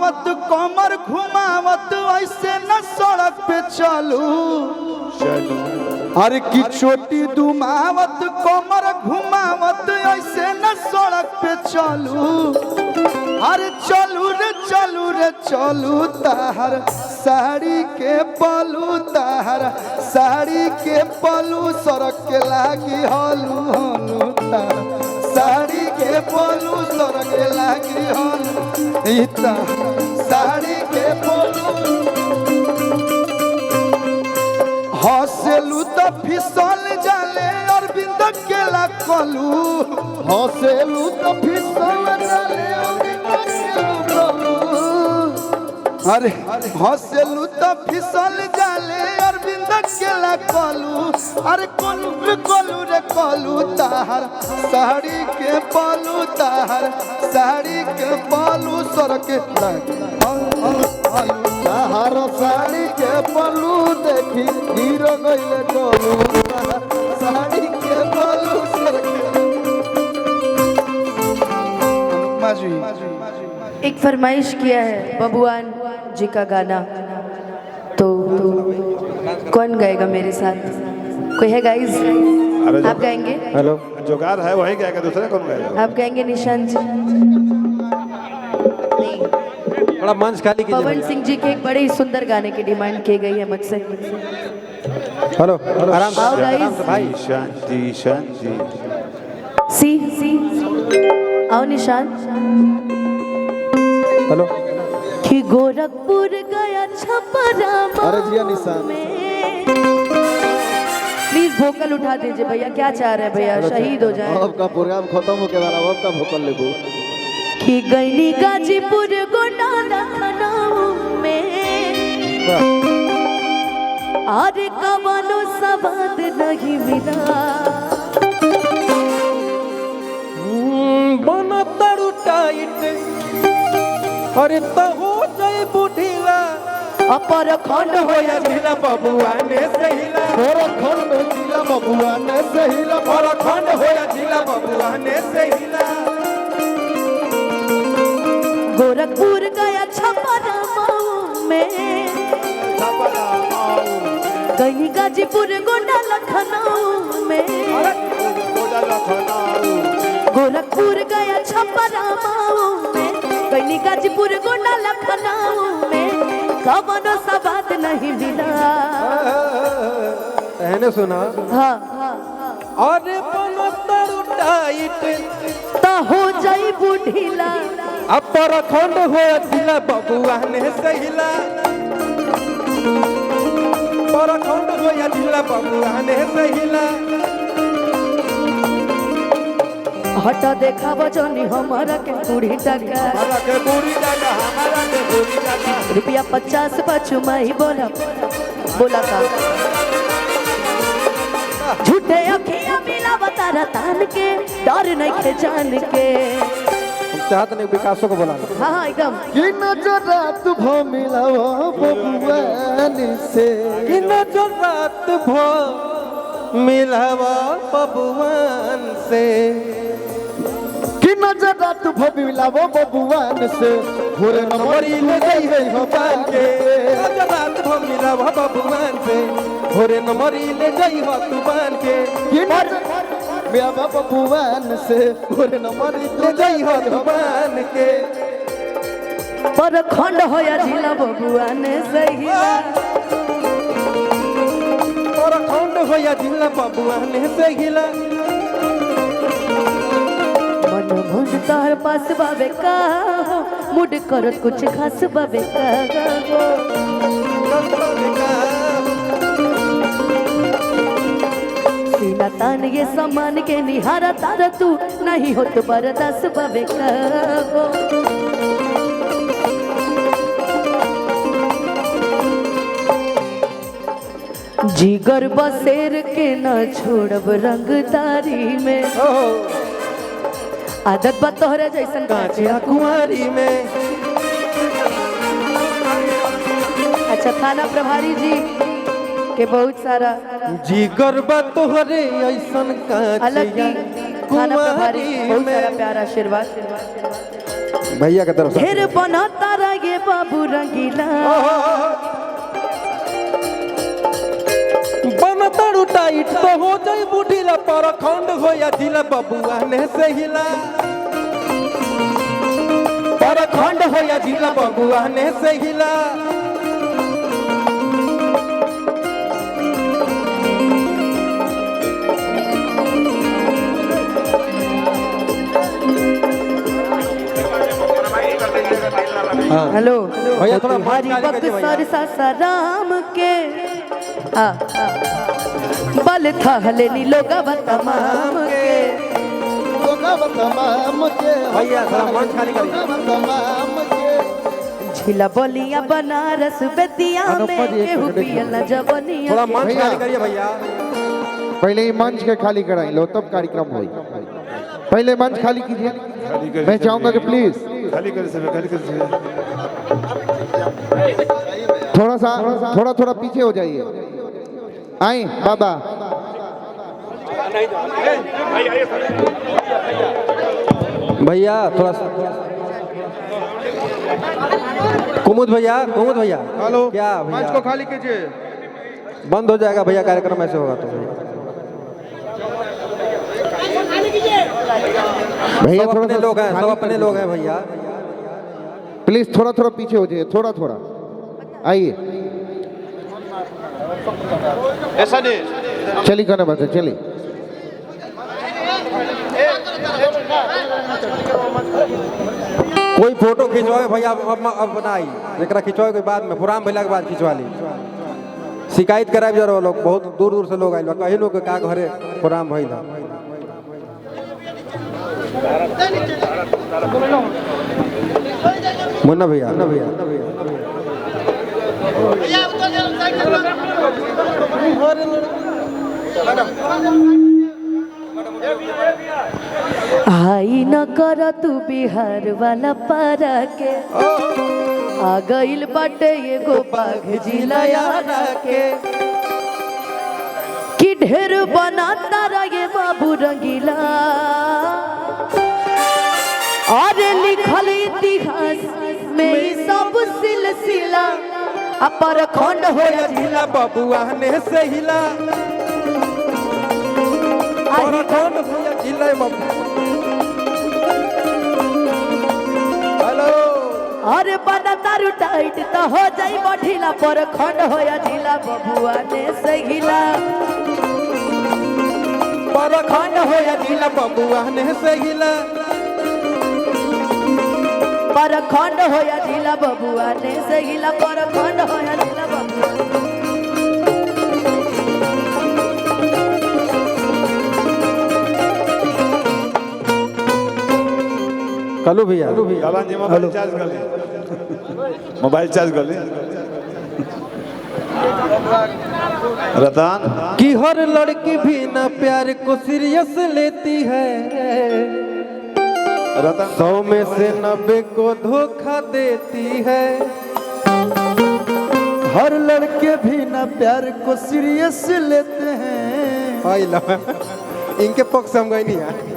घुमावत कमर घुमावत ऐसे न सड़क पे चलू अरे की छोटी दुमावत कमर घुमावत ऐसे न सड़क पे चलू अरे चलू रे चलू ताहर साड़ी के पलू ताहर साड़ी के पलू सड़क के लागी हलू हलू ताहर साड़ी के पलू सड़क के लागी हलू साड़ी के पलू हंसलू तो फिसल जाले अरविंद केला कलू हंसलू तो फिसल जाले अरे हंसलू तो फिसल जाले अरविंद केला कलू अरे कलू रे कलू ताहर साड़ी के पलू ताहर साड़ी के पलू सड़क ताहर साड़ी के पलू देखी हीरो गइले कलू साड़ी के पलू सड़क एक फरमाइश किया है बबुआन जी का गाना तो कौन गाएगा मेरे साथ कोई है गाइस आप गाएंगे हेलो जो गा रहा है वही गाएगा दूसरा कौन गाएगा आप गाएंगे निशान जी थोड़ा मंच खाली कीजिए पवन सिंह जी के एक बड़े ही सुंदर गाने की डिमांड की गई है मुझसे हेलो आराम से भाई शांति शांति सी आओ निशान हेलो कि गोरखपुर गया छपरा अरे जिया निशान प्लीज वोकल उठा दीजिए भैया क्या चाह रहे हैं भैया शहीद हो जाए आपका प्रोग्राम खत्म हो के वाला आपका वोकल लेबो कि गईनी गाजीपुर गोंडा लखनऊ में अरे कवनो सवाद नहीं मिला बना तड़ू टाइट अरे तो हो जाए बुढ़ीला अपर खंड हो या जिला बबुआ ने सहीला थोड़ा खंड जिला बबुआ ने सहीला और खंड हो या जिला बबुआ ने सहीला गोरखपुर गया छपरा मऊ में गईनी गाजीपुर गोंडा लखनऊ में गोरखपुर गया छपरा मऊ में गईनी गाजीपुर गोंडा लखनऊ में कवनो सवाद नहीं मिला कहने सुना हाँ अरे बना तड़ू टाइट तो हो जाई बुढ़ीला अपर खंड हो या जिला बबुआ ने सहीला पर खंड हो या जिला बबुआ ने सहीला हटा देखा बजनी हमारा के बूढ़ी टका हमारा के बूढ़ी टका हमारा के बूढ़ी टका रुपया 50 बचुमाई बोला का झूठे अखियां मिला बतारा तान के डर नहीं के जान के चाहत नहीं विकासों को बुला हाँ एकदम कि नजर रात भो मिलाओ बबुआन से कि नजर रात भो मिलावा बबुआन से कि नजर रात भो मिलाओ बबुआन से भोरे नंबरी ले गई हो पान के नजर रात भो मिलावा बबुआन से भोरे नंबरी ले गई हो तू बान के कि नजर मेरा बबुआन से भोरे नंबरी ले गई हो तू बान के पर खंड हो या जिला बबुआन सही और खंड हो या जिला बबुआन सहीला मन भुज तार पास बाबे का मुड करत कुछ खास बाबे का सीना तान ये समान के निहारा तारा तू नहीं हो तो बरदास बाबे का जिगर बसेर के न छोड़ब रंगदारी में आदत बा तोहरे जैसन कांचिया कुंवारी में अच्छा थाना प्रभारी जी के बहुत सारा जिगर बा तोहरे ऐसन अलग कांचिया थाना प्रभारी बहुत सारा प्यारा आशीर्वाद भैया की तरफ से ढेर बनाता रहे बाबू रंगीला बनतारू टाइट तो हो जाई बुढ़ीला पर खंड हो या जिला बबुआ ने से हिला पर खंड हो या जिला बबुआ ने से हिला हेलो भैया थोड़ा हरी वक्त सर सासाराम के बल थहले नी लोगा तमाम के भैया थोड़ा मंच खाली करिए झीला बोलिया बनारस बेतिया में केहू पियला जवनिया थोड़ा मंच खाली करिए भैया पहले ही मंच के खाली कराई लो तब कार्यक्रम होई पहले मंच खाली कीजिए मैं चाहूंगा कि प्लीज खाली कर थोड़ा पीछे हो जाइए आए बाबा भैया थोड़ा सा कुमुद भैया हेलो क्या मंच भैया को खाली कीजिए बंद हो जाएगा भैया कार्यक्रम ऐसे होगा तो भैया सब अपने लोग हैं सब अपने लोग हैं भैया प्लीज थोड़ा पीछे हो जाइए थोड़ा आइए ऐसा नहीं चलिए कहना बस चलिए कोई फोटो खिंचवाए भैया अब बनाई जरा खिंचवाए के बाद में प्रोग्राम भैया के बाद खिंचवा ली शिकायत कराए जरा लोग बहुत दूर से लोग आए कहीं लोग का घरे प्रोग्राम भइल मुन्ना भैया आई न कर तू बिहार वाला पारा के आ गइल बाटे एगो बाघ जिला के कि ढेर बनाता रहे बाबू रंगीला और लिखल इतिहास में ई सब सिलसिला अपर खंड हो जिला बबुआ ने से हिला और कौन भैया जिला बबुआ हेलो अरे बना तारू टाइट तो हो जाई बढ़ीला पर खंड हो जिला बबुआ ने से हिला पर खंड हो जिला बबुआ ने से हिला पर खंड हो जिला बबुआ ने से हिला पर खंड हो जिला बबुआ कलू भैया मोबाइल चार्ज कर ले रतन कि हर लड़की भी ना प्यार को सीरियस लेती है रतन 100 में से 90 को धोखा देती है हर लड़के भी ना प्यार को सीरियस लेते हैं इनके पक्ष हम गए नहीं है